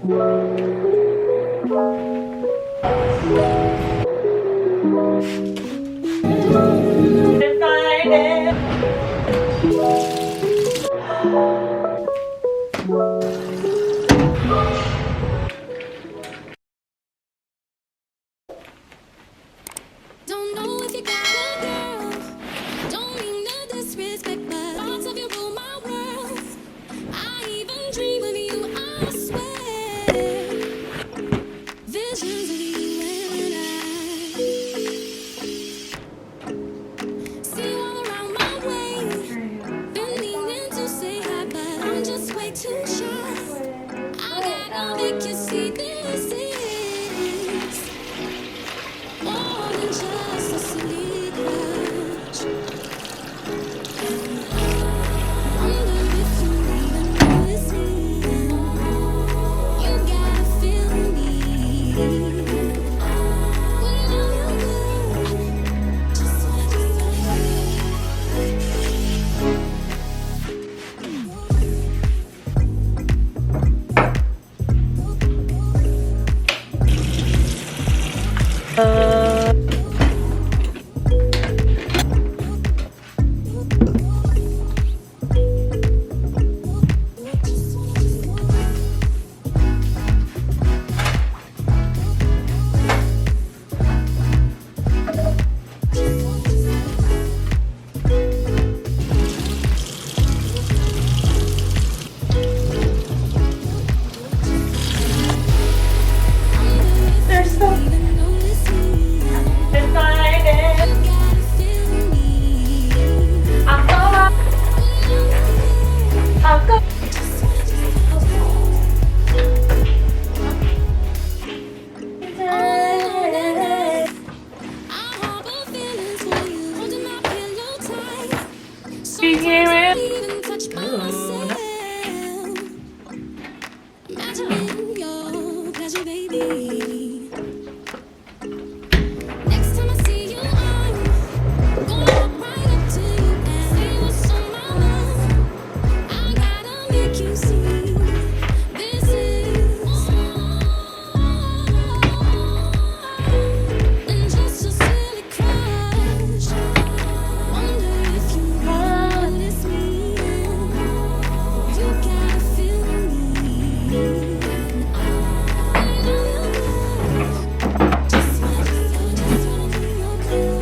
Don't know if you got a girl. Don't mean no disrespect, but parts of you rule my world. I even dream of you, I swear. Visions of you and I see you all around my way. Been meaning to say hi, but I'm just way too shy. I gotta make you see this is more than just a silly crush. Wonder if you even notice me. You gotta feel me. When I'm just They're so even notice me. excited. You gotta feel me. I'm so happy. I'm so excited. I harbor feelings for you, holding my pillow tight. You Sometimes hear I it? even touch myself. Imagining your pleasure, baby. Next time I see you, I'm gonna walk right up to you and say what's on my mind. I gotta make you see this is more than just a silly crush. Wonder if you notice me. You gotta feel me. Just wanna be your girl.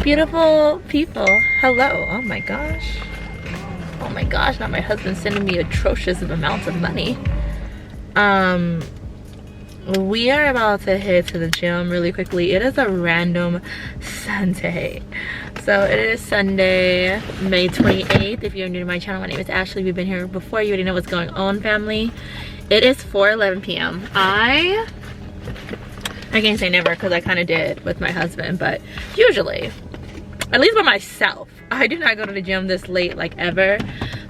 Beautiful people, hello. Oh my gosh. Oh my my gosh, not my husband sending me atrocious amounts of money. We are about to head to the gym really quickly. It is a random Sunday. So it is Sunday, May 28th. If you're new to my channel, my name is Ashley. We've been here before. You already know what's going on, family. It is 4:11 p.m. I can't say never because I kind of did with my husband, but usually, at least by myself, I do not go to the gym this late like ever.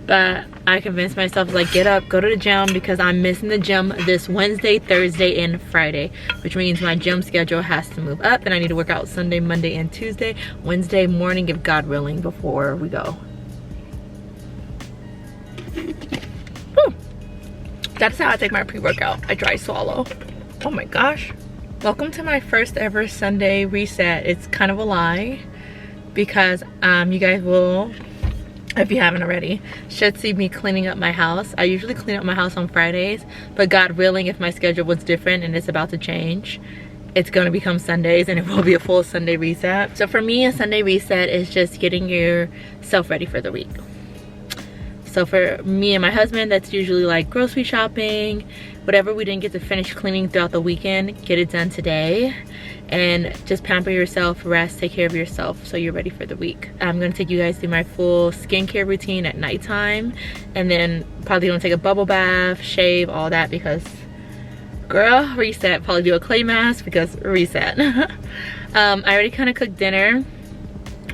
But I convinced myself, like, get up, go to the gym, because I'm missing the gym this Wednesday, Thursday, and Friday, which means my gym schedule has to move up, and I need to work out Sunday, Monday, and Tuesday. Wednesday morning, if God willing, before we go. Whew. That's how I take my pre-workout. I dry swallow. Oh my gosh. Welcome to my first ever Sunday reset. It's kind of a lie, because you guys will, if you haven't already, should see me cleaning up my house. I usually clean up my house on Fridays, but God willing, if my schedule was different and it's about to change, it's going to become Sundays, and it will be a full Sunday reset. So for me, a Sunday reset is just getting yourself ready for the week. So for me and my husband, that's usually like grocery shopping, whatever we didn't get to finish cleaning throughout the weekend, get it done today, and just pamper yourself, rest, take care of yourself so you're ready for the week. I'm gonna take you guys through my full skincare routine at nighttime, and then probably gonna take a bubble bath, shave, all that, because girl, reset. Probably do a clay mask because reset. I already kind of cooked dinner.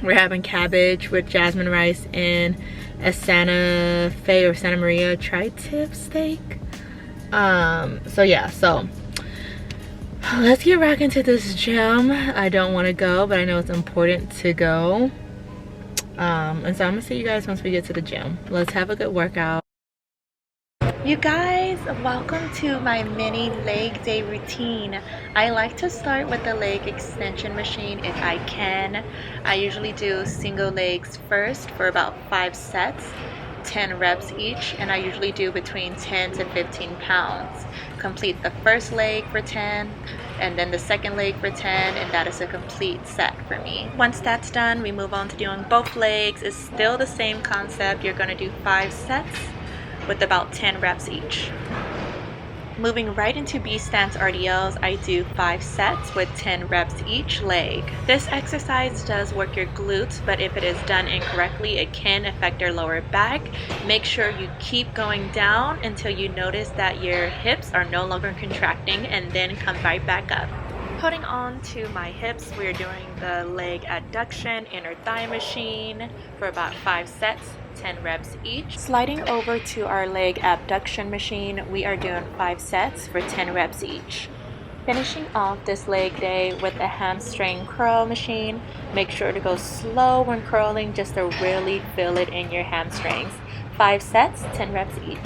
We're having cabbage with jasmine rice and a Santa Fe or Santa Maria tri-tip steak. So yeah, so let's get back into this gym. I don't want to go, but I know it's important to go. And so I'm gonna see you guys once we get to the gym. Let's have a good workout. You guys, welcome to my mini leg day routine. I like to start with the leg extension machine if I can. I usually do single legs first for about 5 sets, 10 reps each, and I usually do between 10 to 15 pounds. Complete the first leg for 10, and then the second leg for 10, and that is a complete set for me. Once that's done, we move on to doing both legs. It's still the same concept. You're gonna do 5 sets with about 10 reps each. Moving right into B stance RDLs, I do 5 sets with 10 reps each leg. This exercise does work your glutes, but if it is done incorrectly, it can affect your lower back. Make sure you keep going down until you notice that your hips are no longer contracting, and then come right back up. Putting on to my hips, we're doing the leg adduction inner thigh machine for about 5 sets, 10 reps each. Sliding over to our leg abduction machine, we are doing 5 sets for 10 reps each. Finishing off this leg day with a hamstring curl machine. Make sure to go slow when curling, just to really feel it in your hamstrings. 5 sets, 10 reps each.